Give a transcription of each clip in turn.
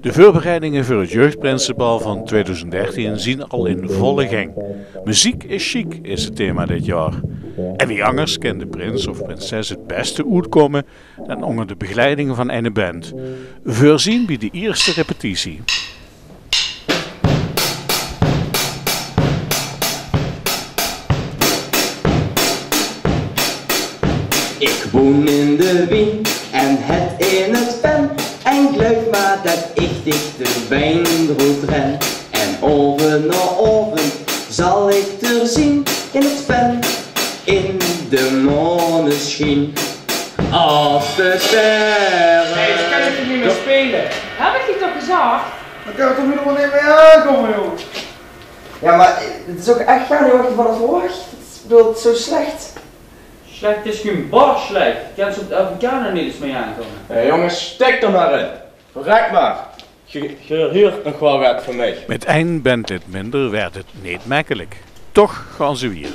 De voorbereidingen voor het Jeugdprinsenbal van 2013 zien al in volle gang. Muziek is chic is het thema dit jaar. En wie anders kan de prins of prinses het beste uitkomen dan onder de begeleiding van een band. Voorzien bij de eerste repetitie. Ik woon in de Wien en het in het pen. En geloof maar dat ik dichterbij de rood ren. En oven na oven zal ik er zien in het pen. In de maneschijn. Als de sterren. Nee, ik kan het niet meer spelen. Heb ik je toch gezegd? Dan kan je toch helemaal niet meer aankomen, joh. Ja, maar het is ook echt gaar wat je van het verwacht. Ik bedoel, het is zo slecht. Slecht is geen bar slecht. Ik kan ze op de Afrikanen niet eens mee aankomen. Hé jongens, stek er maar in. Verrek maar. Je huurt nog wel wat van mij. Met één bandlid minder werd het niet makkelijk. Toch gaan ze weer.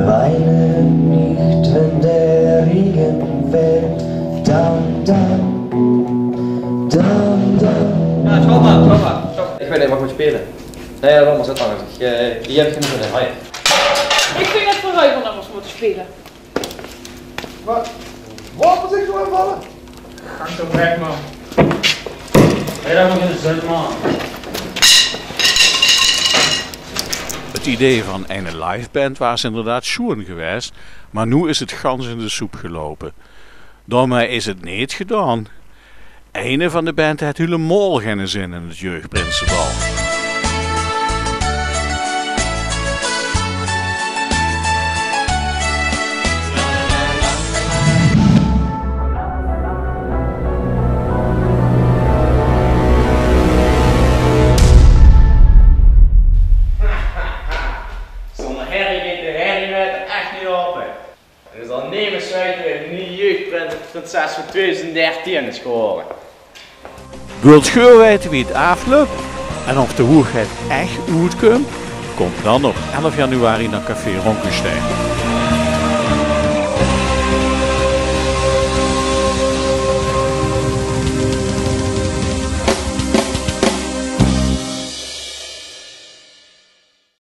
Weine nicht, wenn der Regen fällt. Down, down, down, down. Ja, stop maar. Ik weet niet wat ik moet spelen. Nee, laat maar zitten. Die heb ik genoeg in. Hoi. Ik vind het vooruit van anders moeten spelen. Wat? Wat moet ik gewoon vallen? Ga toch weg, man. Hé, daar moet je zitten, man. Het idee van een liveband was inderdaad schoon geweest, maar nu is het gans in de soep gelopen. Daarmee is het niet gedaan. Een van de band had helemaal geen zin in het Jeugdprinsenbal. Zonder herrie geht de herriemeter echt niet open. Er is al nemens uit de nieuwe jeugdprinses van 2013 is geworden. Wilt je weten wie het afloopt en of de hoogheid echt uitkomt? Kom dan op 11 januari naar Café Ronkenstein.